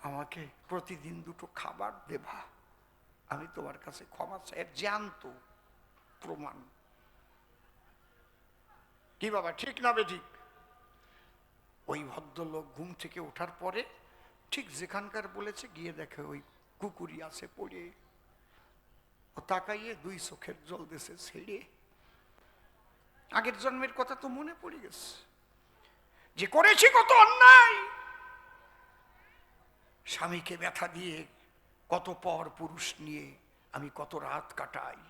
আমাকে প্রতিদিন দুটো খাবার দেবা, আমি তোমার কাছে ক্ষমা চাই। এর জ্যান্ত প্রমাণ। কি বাবা, ঠিক না বেঠিক? ওই ভদ্রলোক ঘুম থেকে ওঠার পরে ঠিক যেখানকার বলেছে গিয়ে দেখে ওই কুকুরই আছে পড়ে। ও তাকাইয়ে দুই চোখের জল দেশে ছেড়ে। আগের জন্মের কথা তো মনে পড়ে গেছে, যে করেছি কত অন্যায়, স্বামীকে ব্যথা দিয়ে কত পর পুরুষ নিয়ে আমি কত রাত কাটাই,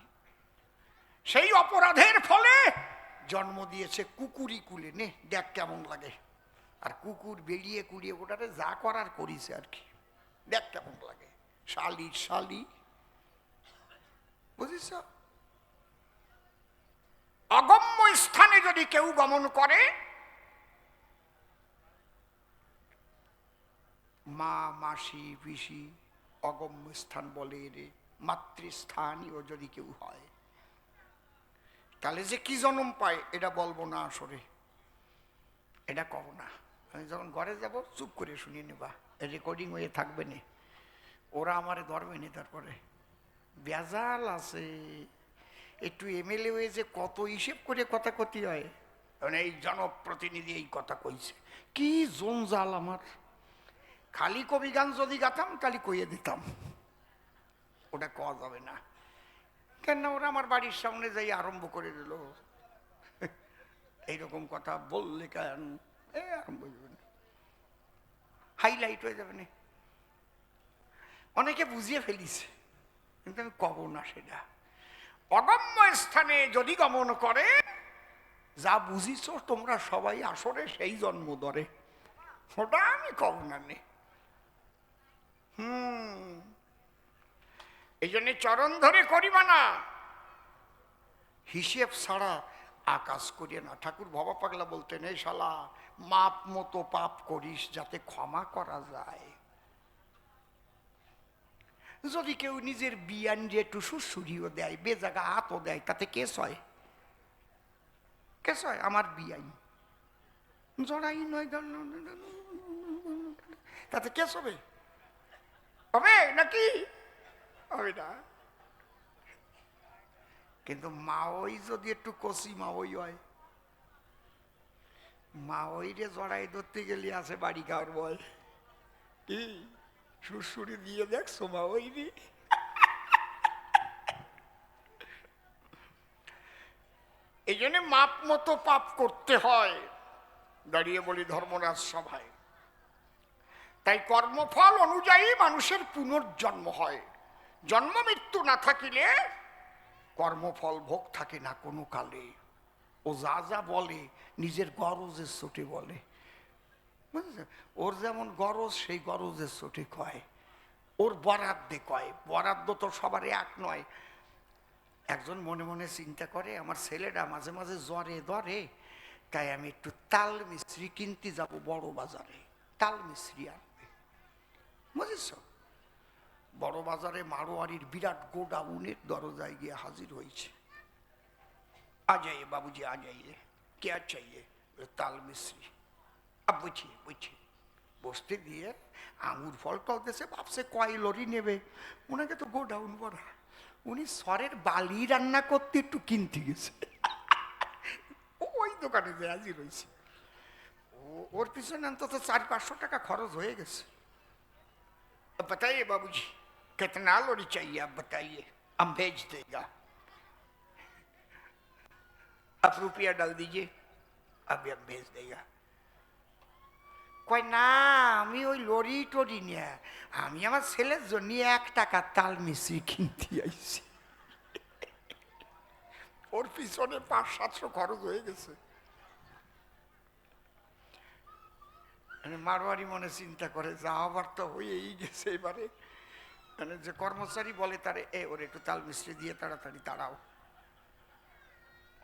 সেই অপরাধের ফলে জন্ম দিয়েছে কুকুরি কুলে, নে দেখ কেমন লাগে। আর কুকুর বেরিয়ে কুড়িয়ে ওটারে যা করার করিছে আর কি, দেখ কেমন লাগে। শালি শালি, বুঝিস? অগম্য স্থানে যদি কেউ গমন করে, মা মাসি পিসি অগম্য স্থান বলে রে, মাতৃস্থানীয় যদি কেউ হয়, তাহলে যে কি জন্ম পায় এটা বলবো না, আসরে এটা কব না। আমি যখন ঘরে যাব চুপ করে শুনিয়ে নেবা, রেকর্ডিং হয়ে থাকবে না, ওরা আমারে ধরবে না। তারপরে বেজাল আছে, একটু এমএলএ হয়ে যে কত হিসেব করে কথা কতি হয়, মানে এই জনপ্রতিনিধি এই কথা কইছে, কি জঞ্জাল আমার। খালি কবি গান যদি গাতাম খালি কইয়ে দিতাম, ওটা কওয়া যাবে না। কেন ওরা আমার বাড়ির সামনে যাই আরম্ভ করে দিল, এইরকম কথা বললে কেন আরম্ভ হয়ে যাবে, হাইলাইট হয়ে যাবে না। অনেকে বুঝিয়ে ফেলিছে কিন্তু আমি কব না সেটা। অগম্য স্থানে যদি গমন করে, যা বুঝিছ তোমরা সবাই আসরে সেই জন্ম ধরে, ওটা আমি কব না নে। এই জন্য চরণ ধরে করিবা না, হিসেব ছাড়া আকাশ করিয়ে না। ঠাকুর ভবা পাগলা বলতেন, এই শালা মাপ মতো পাপ করিস যাতে ক্ষমা করা যায়। যদি কেউ নিজের বিয়ান যে একটু সুসুরিও দেয়, বেজাগা হাতও দেয়, তাতে কেস হয়? কেস হয়? আমার বিয়াই জড়াই নয়, তাতে কেস হবে? হবে নাকি? হবে না। কিন্তু মাওই যদি একটু কষি মাওই হয়, মাওই রে জড়াই ধরতে গেলে আছে বাড়ি খাওয়ার বয়, কি সুরসুরি দিয়ে দেখছো মাওই রে? এই জন্য মাপ মতো পাপ করতে হয়। দাঁড়িয়ে বলি ধর্মরাজ সভায়, তাই কর্মফল অনুযায়ী মানুষের পুনর্জন্ম হয়। জন্ম মৃত্যু না থাকিলে কর্মফল ভোগ থাকে না কোনো কালে। ও যা যা বলে নিজের গরজের চোটে বলে, বুঝেছেন? ওর যেমন গরজ সেই গরজের চোটে কয়, ওর বরাদ্দে কয়। বরাদ্দ তো সবার এক নয়। একজন মনে মনে চিন্তা করে, আমার ছেলেটা মাঝে মাঝে জ্বরে ধরে, তাই আমি একটু তাল মিস্ত্রি কিনতে যাব বড় বাজারে, তাল মিস্ত্রি আনবে, বুঝেছ? বড় বাজারে মারোয়ারির বিরাট গোডাউনের দরজায় গিয়ে হাজির হয়েছে। आ जाइए बाबूजी, आ जाइए, क्या चाहिए? ताल मिश्री। अब बुझिए बुझिए, বসতে দিয়ে আঙুর ফল টলতেছে, ভাবছে কয় লরি নেবে, ওনাকে তো গোডাউন ভরা। উনি সরের বালি রান্না করতে একটু কিনতে গেছে, ওই দোকানে যে হাজির হয়েছে। ওর পিছনে অন্তত 400-500 টাকা খরচ হয়ে গেছে। अब बताइए बाबूजी कितना लोरी चाहिए, आप बताइए, हम भेज देगा। आप रुपया डाल दीजिए, अभी हम भेज देगा। কয় না, আমি ওই লরি টরি নিয়ে, আমি আমার ছেলের জন্য 1 টাকা তাল মিশ্রি কিনতে আইছি। ওর পিছনে 500-700 খরচ হয়ে গেছে। মারোয়ারি মনে চিন্তা করে, যা আবার তো হয়েই গেছে এবারে। মানে যে কর্মচারী বলে তারে, ওর একটু তাল মিশ্রি দিয়ে তাড়াতাড়ি তাড়াও।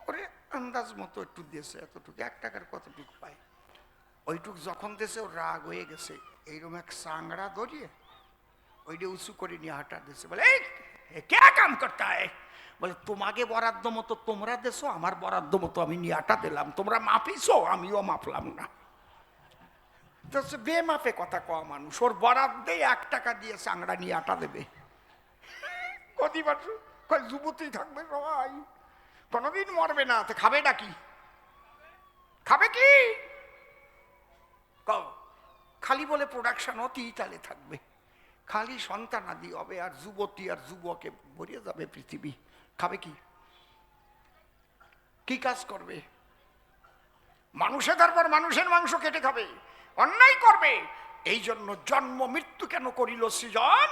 ওরে আন্দাজ মতো একটু দিয়েছে, এতটুকু 1 টাকার কতটুকু পায়। ওইটুক যখন দেশে ওর রাগ হয়ে গেছে, এইরকম এক সাংড়া ধরিয়ে ওইটা উঁচু করে নিয়ে হাঁটা দিছে, বলে এই কে কাম করতে হয়, বলে তোমাকে বরাদ্দ মতো তোমরা দেছো, আমার বরাদ্দ মতো আমি নিয়ে হাঁটা দিলাম, তোমরা মাপিছো আমিও মাপলাম না। তো বেমাপে কথা কওয়া মানুষ, ওর বরাদ্দে 1 টাকা দিয়ে সাংড়া নিয়ে আটা দেবে। কদি বাসু কয় যুবতী থাকবে সবাই, কোনোদিন মরবে না, তো খাবে নাকি? খাবে কি? খালি বলে প্রোডাকশন অতি তালে থাকবে, খালি সন্তানাদি হবে, আর যুবতী আর যুবকে ভরিয়ে যাবে পৃথিবী। খাবে কি? কি কাজ করবে? মানুষের তারপর মানুষের মাংস কেটে খাবে, অন্যায় করবে। এই জন্য জন্ম মৃত্যু কেন করিল সৃজন,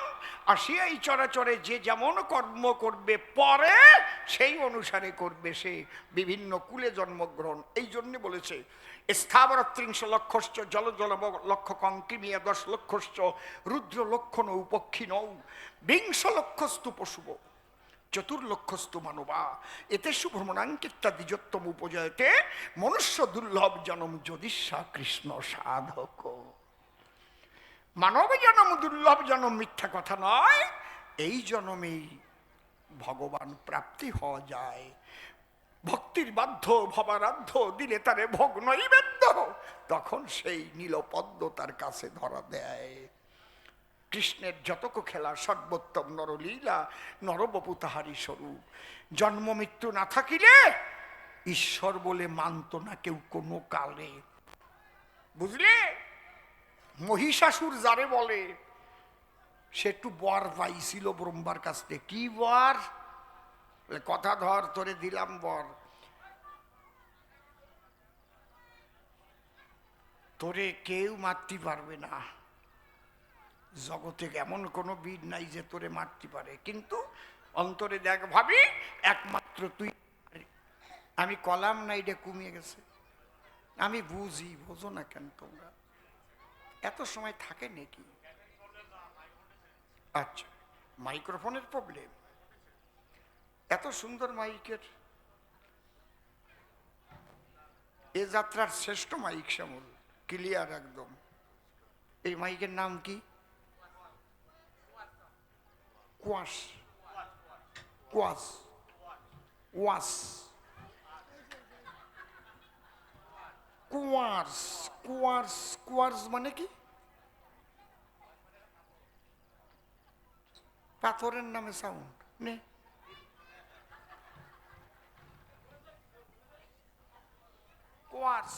আসিয়া এই চরাচরে যে যেমন কর্ম করবে পরে সেই অনুসারে করবে সে, বিভিন্ন কুলে জন্মগ্রহণ। এই জন্য বলেছে স্থাবর 30 লক্ষশ্চ জল জল লক্ষ কঙ্কিমিয়া 10 লক্ষশ্চ রুদ্র লক্ষ নৌ পক্ষী নৌ 20 লক্ষস্তু পশুব 4 লক্ষস্তু মানবা এতে শুভ্রমণাঙ্কিতা দ্বিজোত্তম উপজয়তে মনুষ্য দুর্লভ জনম যদিশা কৃষ্ণ সাধক। মানব জনম দুর্লভ জনম মিথ্যা কথা নয়, এই জনমেই ভগবান প্রাপ্তি হওয়া যায়। ভক্তির বাধ্য ভবারাধ্য দিলে তারে ভোগ নৈবেদ্য, তখন সেই নীলপদ্ম তার কাছে ধরা দেয়। কৃষ্ণের যতক খেলা সর্বোত্তম নরলীলা, নরবপু তাহারি স্বরূপ। জন্ম মৃত্যু না থাকিলে ঈশ্বর বলে মানত না কেউ কোনো কালে, বুঝলে? মহিষাসুর যারে বলে, সে একটু বর পাইছিল ব্রহ্মার কাছ থেকে। কি বর? কথা ধর, তোরে দিলাম বর, তোরে কেউ মারতে পারবে না, জগতে এমন কোনো বীর নাই যে তোরে মারতে পারে, কিন্তু অন্তরে দেখ ভাবি একমাত্র তুই। আমি কলাম না, এটা কমিয়ে গেছে, আমি বুঝি, বোঝো না কেন তোমরা? এত সময় থাকে নাকি? আচ্ছা, মাইক্রোফোনের প্রবলেম। এত সুন্দর মাইকের, এ যাত্রার শ্রেষ্ঠ মাইক শ্যামল, ক্লিয়ার একদম। এই মাইকের নাম কি? কোয়াস, কোয়াস, ওয়াস, কুয়ার্স, কুয়ার্স, কুয়ার্স মানে কি? পাথরের নামে সাউন্ড নে। কোয়ার্স।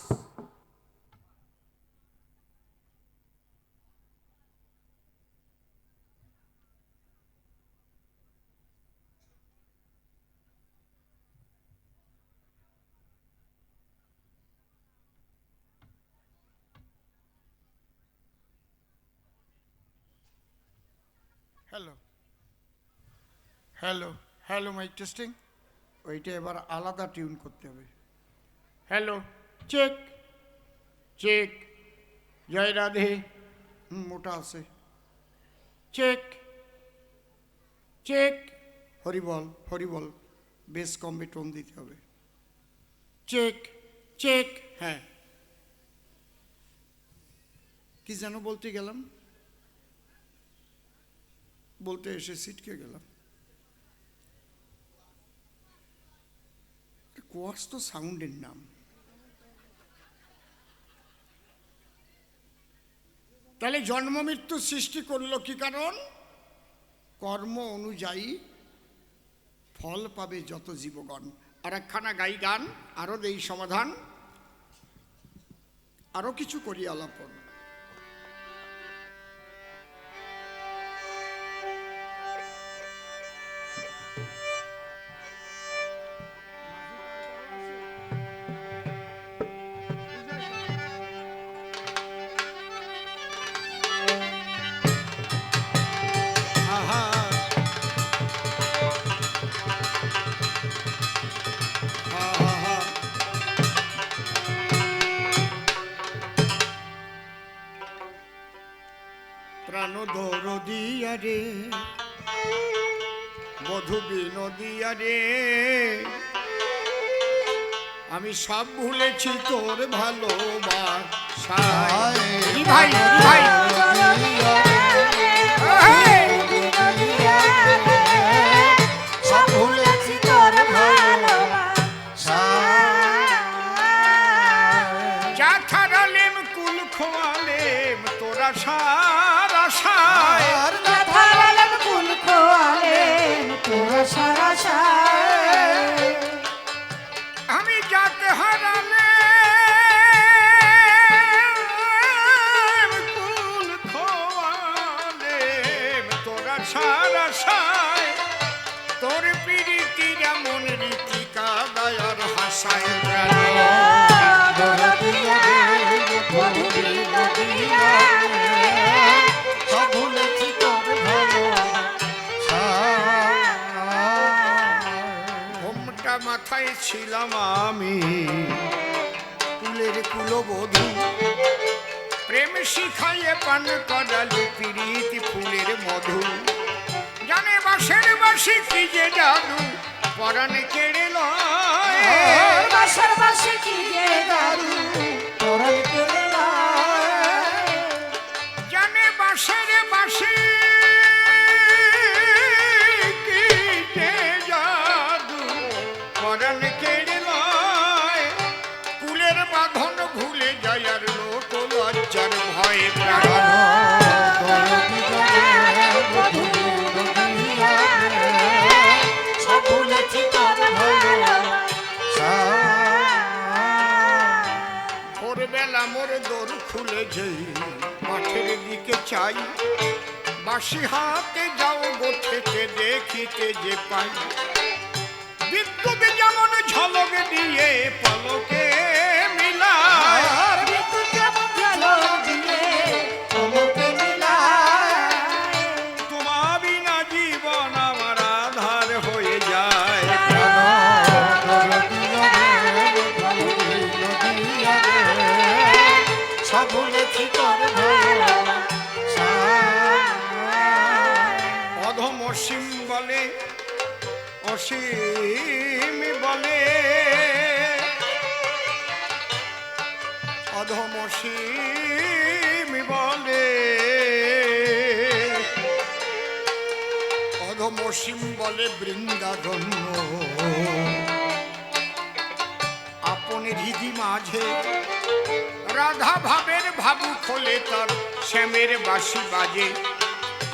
Hello hello hello, mic testing. ওইটা এবার আলাদা টিউন করতে হবে। হ্যালো, চেক চেক, জয় রাধে। মোটা আছে। চেক চেক, হরিবল হরিবল, বেশ কমবে, টোন দিতে হবে। চেক চেক, হ্যাঁ। কি যেন বলতে গেলাম, বলতে এসে ছিটকে গেলাম। কোয়ার্স তো সাউন্ডের নাম। তাহলে জন্ম মৃত্যু সৃষ্টি করলো কি কারণ? কর্ম অনুযায়ী ফল পাবে যত জীবগণ। আর একখানা গাই গান, আরো দেই সমাধান, আরো কিছু করি আলাপন। প্রাণ দরদিয়া রে, বধু বিনোদিয়া রে, আমি সব ভুলেছি তোর ভালোবাসা। সায় ভাই ভাই সব ভুলেছি তোর ভালোবাসা যা ছাড়ালেম কুল খোয়ালেম তোরা সারা সায় ধারালেন ফুল খোয়ালেন তোর সারা সায় আমি যাতে হারালে কুল খোয়ালেম তোরা সারা সায় তোর পিরিতির এমন রীতি কাদায়ার হাসায় প্রাণ সব ভুলেছি তোর ভালোবাসা ঘোমটা মাথায় ছিলাম আমি কুলের কুলবধূ প্রেম শিখাইয়ে পান করালি পিরিতি ফুলের মধু জানে বাসের বাসি কি যে জাদু পরাণ কেড়ে লয় বাসার বাসে কি যে দারু তোরাই কেড়ে জানে বাসের বাসি কি যে জাদু পরাণ কেড়ে লয় কুলের বাঁধন ভুলে যায় আর লোক লজ্জার ভয়ে প্রাণ সব ভুলেছি তোর ভালোবাসা ভোরবেলা মোর দোর খুলে যেই মাঠের দিকে চাই বাসি হাতে যাও গোছেতে দেখিতে যে পাই বিদ্যুৎ যেমন ঝলক দিয়ে পলকে মিলায় আর বিদ্যুৎ যেমন ঝলক দিয়ে চমকে মিলায় তোমার বিনা জীবন আমার আধার হয়ে যায় সব ভুলেছি তোর ভালোবাসা অধম অসীম বলে অসীম বলে অধম অসীম বলে অধম অসীম বলে বৃন্দারণ্য আপন হৃদি মাঝে রাধা ভাবের ভাবু খোলে তার শ্যামের বাঁশি বাজে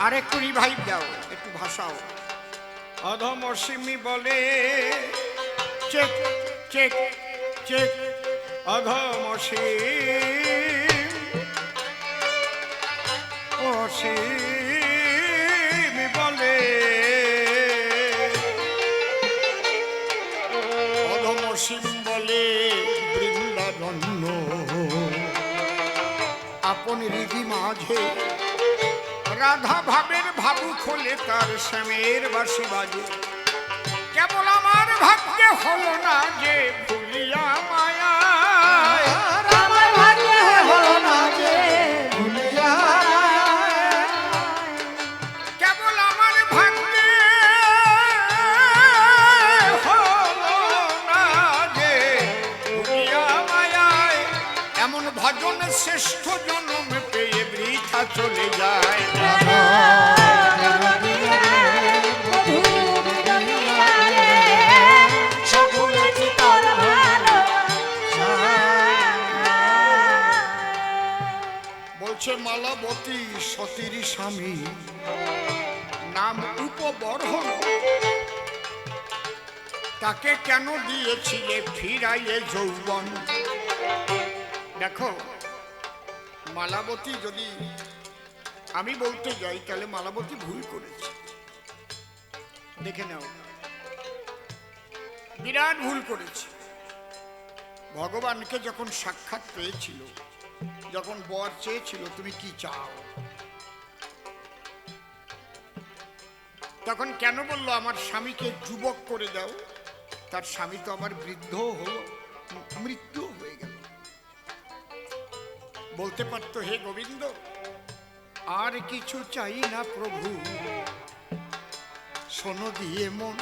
আরেকটু রিভাইভ দাও একটু ভাষাও অধম অসীমি বলে চেক চেক চেক অধম অসীম অসীম বলে অধম অসীম বলে বৃন্দারণ্য আপন হৃদি মাঝে রাধা ভাবের ভাবু খোলে তার শ্যামের বাঁশি বাজে কেবল আমার ভাগ্যে হলো না যে ভুলিয়া মায়া আমার ভাগ্যে হলো না যে ভুলিয়া কেবল আমার ভাগ্যে হলো না যে ভুলিয়া মায়ায় এমন ভজন শ্রেষ্ঠ জন্ম পেয়ে বৃথা চলে যায় সব ভুলেছি তোর ভালোবাসা বলছে মালাবতী সতীর স্বামী নাম উপবর্হণ তাকে কেন দিয়েছিলে ফিরাইয়ে যৌবন দেখো মালাবতী যদি আমি বলতে যাই তাহলে মালাবতী ভুল করেছে দেখে নাও বিরাট ভুল করেছে ভগবানকে যখন সাক্ষাৎ পেয়েছিল যখন বর চেয়েছিল তুমি কি চাও তখন কেন বললো আমার স্বামীকে যুবক করে দাও তার স্বামী তো আবার বৃদ্ধ হলো মৃত্যু হয়ে গেল বলতে পারতো হে গোবিন্দ আর কিছু চাই না প্রভু শোনো দিয়ে মন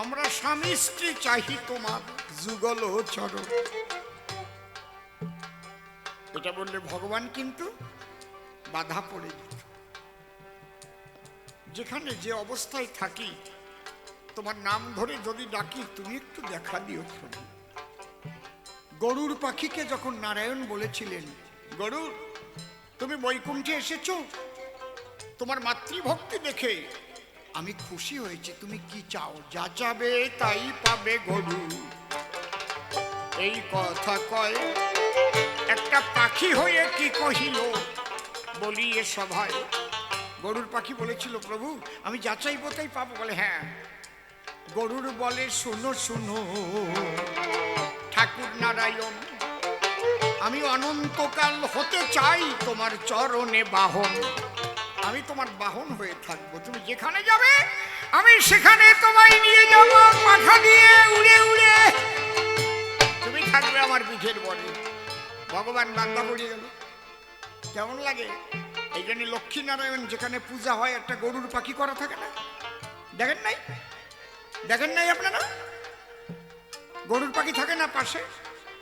আমরা স্বামী স্ত্রী চাহি তোমার যুগল চরণ এটা বললে ভগবান কিন্তু বাধা পড়ে যেত। যেখানে যে অবস্থায় থাকি তোমার নাম ধরে যদি ডাকি তুমি একটু দেখা দিও। গরুর পাখিকে যখন নারায়ণ বলেছিলেন, গরুর তুমি বৈকুণ্ঠে এসেছো, তোমার মাতৃভক্তি দেখে আমি খুশি হয়েছি, তুমি কি চাও? যা চাবে তাই পাবে গরু। এই কথা কয় একটা পাখি হয়ে কি কহিল বলিয়ে সভায়। গরুর পাখি বলেছিল, প্রভু আমি যা চাইবো তাই পাবো। বলে হ্যাঁ। গরুর বলে, শুনো শুনো ঠাকুর নারায়ণ, আমি অনন্তকাল হতে চাই তোমার চরণে বাহন। আমি তোমার বাহন হয়ে থাকবো, তুমি যেখানে যাবে আমি সেখানে তোমায় নিয়ে যাব, পাখা দিয়ে উড়ে উড়ে তুমি থাকবে আমার পিঠের বলে। ভগবান বান্দা পড়ে গেল। কেমন লাগে? এই জন্য লক্ষ্মী নারায়ণ যেখানে পূজা হয় একটা গরুর পাখি করা থাকে না? দেখেন নাই? দেখেন নাই আপনারা? গরুর পাখি থাকে না পাশে?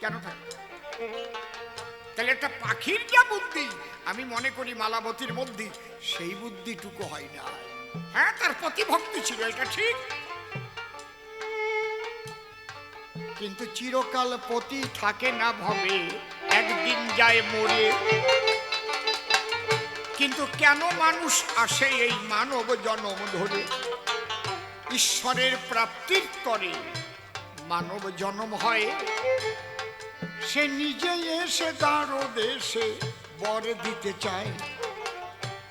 কেন থাকে? তাহলে একটা পাখির যা বুদ্ধি, আমি মনে করি মালাবতীর মধ্যে সেই বুদ্ধিটুকু হয় না। হ্যাঁ, তার প্রতিভক্তি ছিল, এটা ঠিক, কিন্তু চিরকাল পতি থাকে না ভবে, একদিন যায় মরে। কিন্তু কেন মানুষ আসে এই মানব জন্ম ধরে? ঈশ্বরের প্রাপ্তির তরে মানব জন্ম হয়। সে নিজে এসে দাঁড়ো দেশে বর দিতে চায়।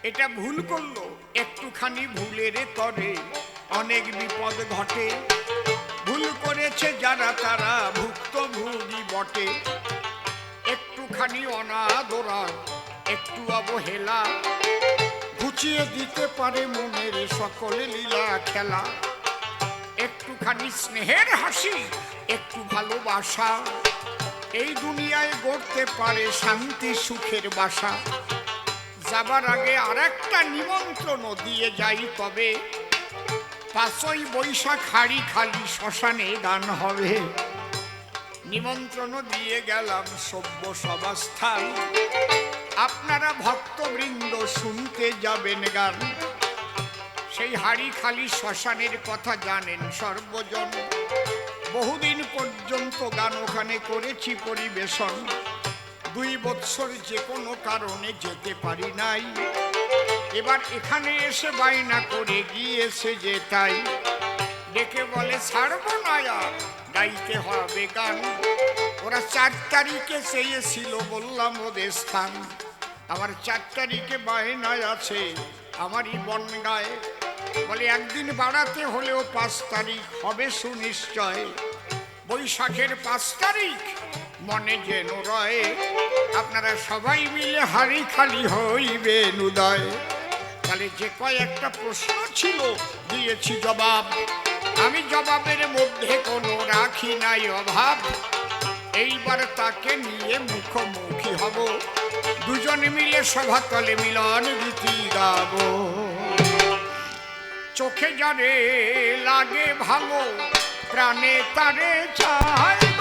এটা ভুল করলো, একটুখানি ভুলের তরে অনেক বিপদ ঘটে। ভুল করেছে যারা তারা ভুক্তভোগী বটে। একটুখানি অনাদরা, একটু অবহেলা ঘুচিয়ে দিতে পারে মনের সকল লীলা খেলা। একটুখানি স্নেহের হাসি, একটু ভালোবাসা এই দুনিয়ায় গড়তে পারে শান্তি সুখের বাসা। যাবার আগে আর একটা নিমন্ত্রণ দিয়ে যাই, তবে 5ই বৈশাখ হাড়ি খালি শ্মশানে গান হবে। নিমন্ত্রণ দিয়ে গেলাম সভ্য সভাস্থান, আপনারা ভক্তবৃন্দ শুনতে যাবেন গান। সেই হাড়ি খালি শ্মশানের কথা জানেন সর্বজন। বহুদিন পর্যন্ত গান ওখানে করেছি পরিবেশন। 2 বৎসর যে কোনো কারণে যেতে পারি নাই। এবার এখানে এসে বায়না করে গিয়েছে যে তাই। ডেকে বলে, ছাড়বো না আর, গাইতে হবে গান। ওরা 4 তারিখে চেয়েছিল, বললাম ওদের স্থান। আমার 4 তারিখে বায়নায় আছে আমারই বনগায়। বলে একদিন বাড়াতে হলেও 5 তারিখ হবে সুনিশ্চয়। বৈশাখের 5 তারিখ মনে যেন রয়, আপনারা সবাই মিলে হাড়ি খালি হইবেন উদয়। তাহলে যে কয়েকটা প্রশ্ন ছিল দিয়েছি জবাব, আমি জবাবের মধ্যে কোনো রাখি নাই অভাব। এইবার তাকে নিয়ে মুখোমুখি হব, দুজনে মিলে সভাতলে মিলন গীতি গাব। চোখে যারে লাগে ভালো, প্রাণে তারে চাইব।